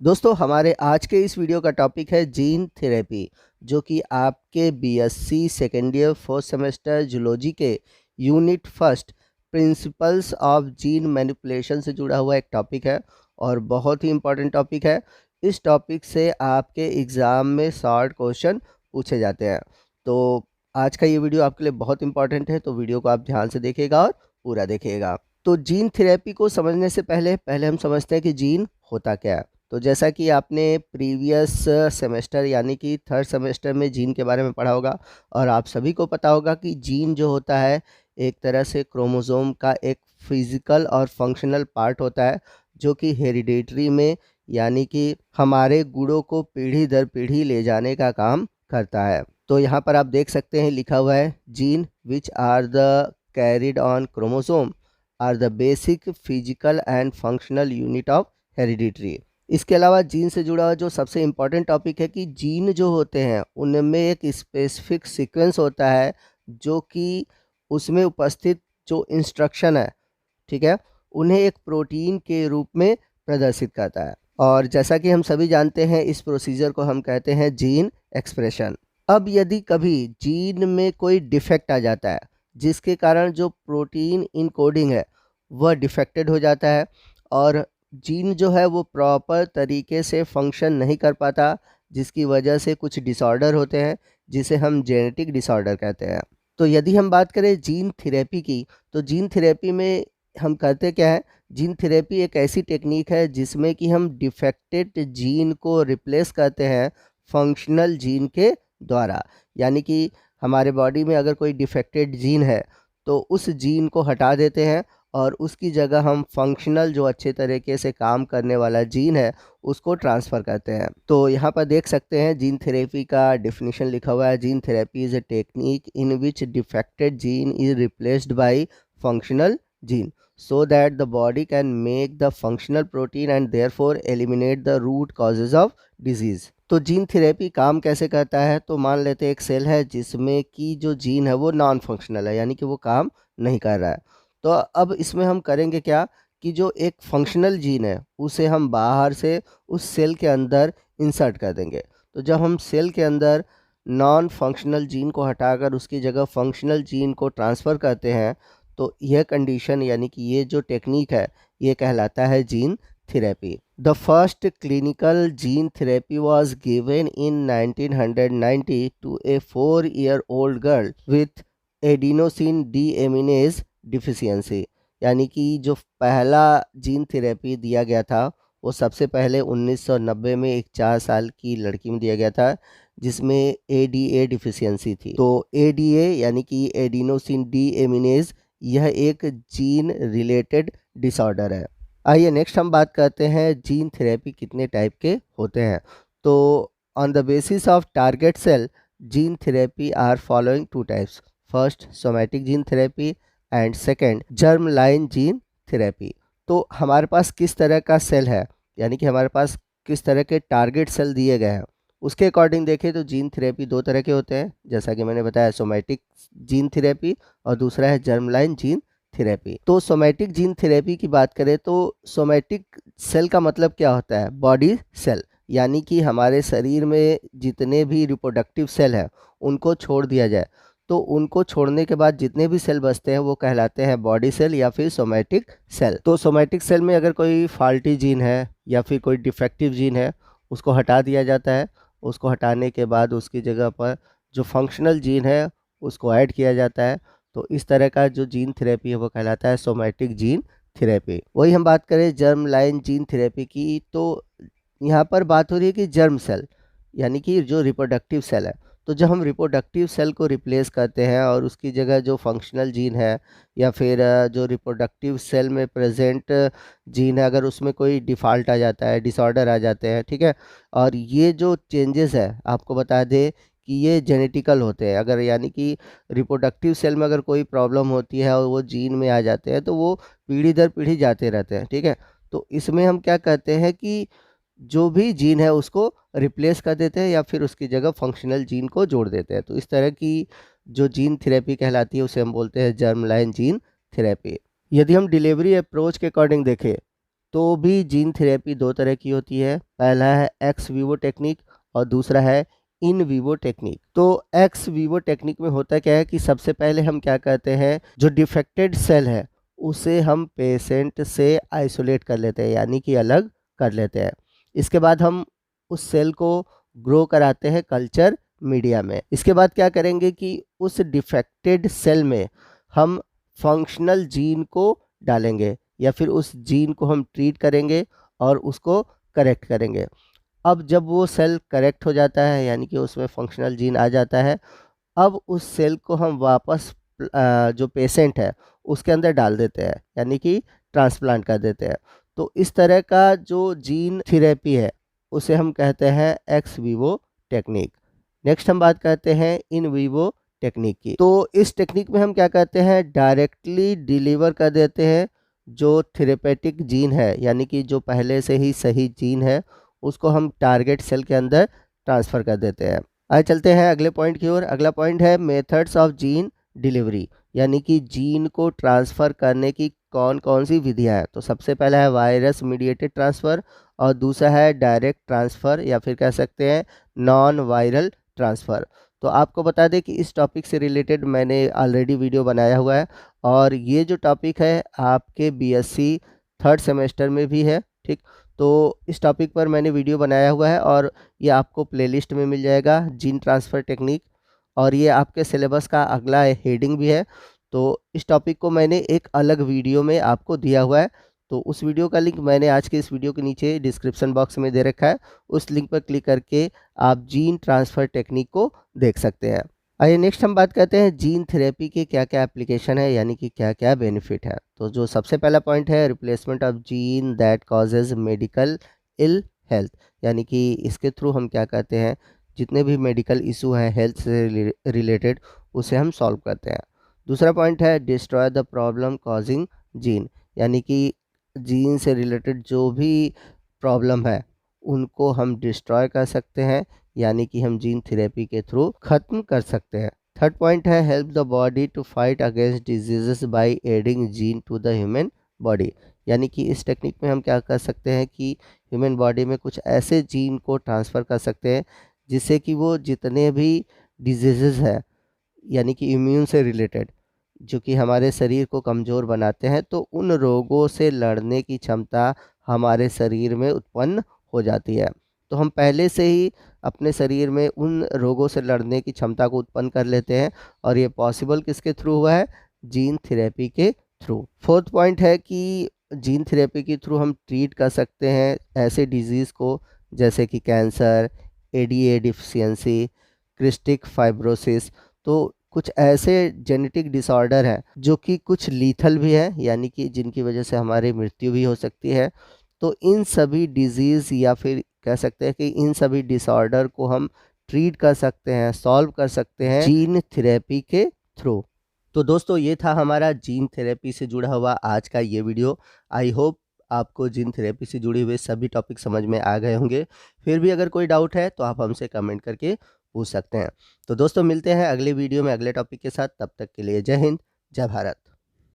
दोस्तों हमारे आज के इस वीडियो का टॉपिक है जीन थेरेपी, जो कि आपके BSc second year fourth semester zoology के unit first principles of gene manipulation से जुड़ा हुआ एक टॉपिक है और बहुत ही इम्पोर्टेंट टॉपिक है। इस टॉपिक से आपके एग्ज़ाम में शॉर्ट क्वेश्चन पूछे जाते हैं। तो आज का ये वीडियो आपके लिए बहुत इंपॉर्टेंट है, तो वीडियो को आप ध्यान से देखिएगा और पूरा देखिएगा। तो जीन थेरेपी को समझने से पहले हम समझते हैं कि जीन होता क्या है। तो जैसा कि आपने प्रीवियस सेमेस्टर यानी कि थर्ड सेमेस्टर में जीन के बारे में पढ़ा होगा और आप सभी को पता होगा कि जीन जो होता है एक तरह से क्रोमोसोम का एक फिजिकल और फंक्शनल पार्ट होता है, जो कि हेरिडेटरी में यानी कि हमारे गुणों को पीढ़ी दर पीढ़ी ले जाने का काम करता है। तो यहाँ पर आप देख सकते हैं लिखा हुआ है gene which are the carried on chromosome are the basic physical and functional unit of hereditary. इसके अलावा जीन से जुड़ा हुआ जो सबसे इम्पॉर्टेंट टॉपिक है कि जीन जो होते हैं उनमें एक स्पेसिफिक सीक्वेंस होता है, जो कि उसमें उपस्थित जो इंस्ट्रक्शन है, ठीक है, उन्हें एक प्रोटीन के रूप में प्रदर्शित करता है। और जैसा कि हम सभी जानते हैं इस प्रोसीजर को हम कहते हैं जीन एक्सप्रेशन। अब यदि कभी जीन में कोई डिफेक्ट आ जाता है जिसके कारण जो प्रोटीन इनकोडिंग है वह डिफेक्टेड हो जाता है और जीन जो है वो प्रॉपर तरीके से फंक्शन नहीं कर पाता, जिसकी वजह से कुछ डिसऑर्डर होते हैं जिसे हम जेनेटिक डिसऑर्डर कहते हैं। तो यदि हम बात करें जीन थेरेपी की, तो जीन थेरेपी में हम करते क्या है, जीन थेरेपी एक ऐसी टेक्निक है जिसमें कि हम डिफेक्टेड जीन को रिप्लेस करते हैं फंक्शनल जीन के द्वारा। यानी कि हमारे बॉडी में अगर कोई डिफेक्टेड जीन है तो उस जीन को हटा देते हैं और उसकी जगह हम फंक्शनल जो अच्छे तरीके से काम करने वाला जीन है उसको ट्रांसफ़र करते हैं। तो यहाँ पर देख सकते हैं जीन थेरेपी का डेफिनेशन लिखा हुआ है। Gene therapy is a technique in which defected gene is replaced by functional gene so that the body can make the functional protein and therefore eliminate the root causes of disease। तो gene therapy काम कैसे करता है, तो मान लेते हैं एक सेल है जिसमें कि जो जीन है वो नॉन फंक्शनल है, यानी कि वो काम नहीं कर रहा है। तो अब इसमें हम करेंगे क्या कि जो एक फंक्शनल जीन है उसे हम बाहर से उस सेल के अंदर इंसर्ट कर देंगे। तो जब हम सेल के अंदर नॉन फंक्शनल जीन को हटाकर उसकी जगह फंक्शनल जीन को ट्रांसफ़र करते हैं, तो यह कंडीशन यानी कि ये जो टेक्निक है ये कहलाता है gene therapy. The first clinical gene therapy was given in 1990 to a 4-year-old girl with adenosine deaminase deficiency. यानी कि जो पहला जीन थेरेपी दिया गया था वो सबसे पहले 1990 में एक 4 साल की लड़की में दिया गया था जिसमें एडीए डिफिशियंसी थी। तो एडीए यानी कि एडिनोसिन डीएमिनेज यह एक जीन रिलेटेड डिसऑर्डर है। आइए नेक्स्ट हम बात करते हैं जीन थेरेपी कितने टाइप के होते हैं। तो on the basis of target cell gene therapy are following two types. First somatic gene therapy and second germ line gene therapy. तो हमारे पास किस तरह का सेल है, यानी कि हमारे पास किस तरह के टारगेट सेल दिए गए हैं, उसके अकॉर्डिंग देखें तो जीन थेरेपी दो तरह के होते हैं, जैसा कि मैंने बताया सोमैटिक जीन थेरेपी और दूसरा है जर्मलाइन जीन थेरेपी। तो सोमैटिक जीन थेरेपी की बात करें तो सोमैटिक सेल का मतलब क्या होता है, बॉडी सेल, यानी कि हमारे शरीर में जितने भी रिप्रोडक्टिव सेल हैं उनको छोड़ दिया जाए तो उनको छोड़ने के बाद जितने भी सेल बचते हैं वो कहलाते हैं बॉडी सेल या फिर सोमैटिक सेल। तो सोमैटिक सेल में अगर कोई फॉल्टी जीन है या फिर कोई डिफेक्टिव जीन है उसको हटा दिया जाता है। उसको हटाने के बाद उसकी जगह पर जो फंक्शनल जीन है उसको ऐड किया जाता है। तो इस तरह का जो जीन थेरेपी है वो कहलाता है सोमैटिक जीन थेरेपी। वही हम बात करें जर्म लाइन जीन थेरेपी की, तो यहाँ पर बात हो रही है कि जर्म सेल यानी कि जो रिप्रोडक्टिव सेल है। तो जब हम रिप्रोडक्टिव सेल को रिप्लेस करते हैं और उसकी जगह जो फंक्शनल जीन है या फिर जो रिप्रोडक्टिव सेल में प्रेजेंट जीन है अगर उसमें कोई डिफ़ॉल्ट आ जाता है, डिसऑर्डर आ जाते हैं, ठीक है, और ये जो चेंजेस है आपको बता दें कि ये जेनेटिकल होते हैं। अगर यानी कि रिप्रोडक्टिव सेल में अगर कोई प्रॉब्लम होती है और वो जीन में आ जाते हैं तो वो पीढ़ी दर पीढ़ी जाते रहते हैं, ठीक है। तो इसमें हम क्या कहते हैं कि जो भी जीन है उसको रिप्लेस कर देते हैं या फिर उसकी जगह फंक्शनल जीन को जोड़ देते हैं। तो इस तरह की जो जीन थेरेपी कहलाती है उसे हम बोलते हैं जर्म लाइन जीन थेरेपी। यदि हम डिलीवरी अप्रोच के अकॉर्डिंग देखें तो भी जीन थेरेपी दो तरह की होती है। पहला है एक्स वीवो टेक्निक और दूसरा है इन वीवो टेक्निक। तो एक्स वीवो टेक्निक में होता क्या है कि सबसे पहले हम क्या करते हैं, जो डिफेक्टेड सेल है उसे हम पेशेंट से आइसोलेट कर लेते हैं, यानी कि अलग कर लेते हैं। इसके बाद हम उस सेल को ग्रो कराते हैं कल्चर मीडिया में। इसके बाद क्या करेंगे कि उस डिफेक्टेड सेल में हम फंक्शनल जीन को डालेंगे या फिर उस जीन को हम ट्रीट करेंगे और उसको करेक्ट करेंगे। अब जब वो सेल करेक्ट हो जाता है, यानी कि उसमें फंक्शनल जीन आ जाता है, अब उस सेल को हम वापस जो पेशेंट है उसके अंदर डाल देते हैं, यानी कि ट्रांसप्लांट कर देते हैं। तो इस तरह का जो जीन थेरेपी है उसे हम कहते हैं एक्स वीवो टेक्निक। नेक्स्ट हम बात करते हैं इन वीवो टेक्निक की। तो इस टेक्निक में हम क्या करते हैं, डायरेक्टली डिलीवर कर देते हैं जो थेरेपेटिक जीन है, यानी कि जो पहले से ही सही जीन है उसको हम टारगेट सेल के अंदर ट्रांसफ़र कर देते हैं। आगे चलते हैं अगले पॉइंट की ओर। अगला पॉइंट है मेथड्स ऑफ जीन डिलीवरी, यानी कि जीन को ट्रांसफ़र करने की कौन कौन सी विधियाँ हैं। तो सबसे पहला है वायरस मीडिएटेड ट्रांसफ़र और दूसरा है डायरेक्ट ट्रांसफ़र या फिर कह सकते हैं नॉन वायरल ट्रांसफ़र। तो आपको बता दें कि इस टॉपिक से रिलेटेड मैंने ऑलरेडी वीडियो बनाया हुआ है और ये जो टॉपिक है आपके बीएससी थर्ड सेमेस्टर में भी है, ठीक। तो इस टॉपिक पर मैंने वीडियो बनाया हुआ है और ये आपको प्लेलिस्ट में मिल जाएगा, जीन ट्रांसफ़र टेक्निक, और ये आपके सिलेबस का अगला हेडिंग भी है। तो इस टॉपिक को मैंने एक अलग वीडियो में आपको दिया हुआ है, तो उस वीडियो का लिंक मैंने आज के इस वीडियो के नीचे डिस्क्रिप्शन बॉक्स में दे रखा है। उस लिंक पर क्लिक करके आप जीन ट्रांसफ़र टेक्निक को देख सकते हैं। आइए नेक्स्ट हम बात करते हैं जीन थेरेपी के क्या क्या एप्लीकेशन है, यानी कि क्या क्या बेनिफिट है। तो जो सबसे पहला पॉइंट है replacement of gene that causes medical ill health, यानी कि इसके थ्रू हम क्या करते हैं, जितने भी मेडिकल इशू हैं हेल्थ से रिलेटेड उसे हम सॉल्व करते हैं। दूसरा पॉइंट है destroy the problem causing gene, यानी कि जीन से रिलेटेड जो भी प्रॉब्लम है उनको हम डिस्ट्रॉय कर सकते हैं, यानी कि हम जीन थेरेपी के थ्रू ख़त्म कर सकते हैं। थर्ड पॉइंट है help the body to fight against diseases by adding gene to the human body, यानी कि इस टेक्निक में हम क्या कर सकते हैं कि ह्यूमन बॉडी में कुछ ऐसे जीन को ट्रांसफ़र कर सकते हैं जिससे कि वो जितने भी डिजीज़ेस हैं, यानी कि इम्यून से रिलेटेड, जो कि हमारे शरीर को कमज़ोर बनाते हैं, तो उन रोगों से लड़ने की क्षमता हमारे शरीर में उत्पन्न हो जाती है। तो हम पहले से ही अपने शरीर में उन रोगों से लड़ने की क्षमता को उत्पन्न कर लेते हैं और ये पॉसिबल किसके थ्रू हुआ है, जीन थेरेपी के थ्रू। फोर्थ पॉइंट है कि जीन थेरेपी के थ्रू हम ट्रीट कर सकते हैं ऐसे डिजीज़ को जैसे कि कैंसर, एडीए डिफिशियंसी, क्रिस्टिक फाइब्रोसिस। तो कुछ ऐसे जेनेटिक डिसऑर्डर हैं जो कि कुछ लीथल भी हैं, यानी कि जिनकी वजह से हमारी मृत्यु भी हो सकती है। तो इन सभी डिजीज़ या फिर कह सकते हैं कि इन सभी डिसऑर्डर को हम ट्रीट कर सकते हैं, सॉल्व कर सकते हैं जीन थेरेपी के थ्रू। तो दोस्तों ये था हमारा जीन थेरेपी से जुड़ा हुआ आज का ये वीडियो। आई होप आपको जीन थेरेपी से जुड़े हुए सभी टॉपिक समझ में आ गए होंगे। फिर भी अगर कोई डाउट है तो आप हमसे कमेंट करके पूछ सकते हैं। तो दोस्तों मिलते हैं अगले वीडियो में अगले टॉपिक के साथ, तब तक के लिए जय हिंद, जय भारत।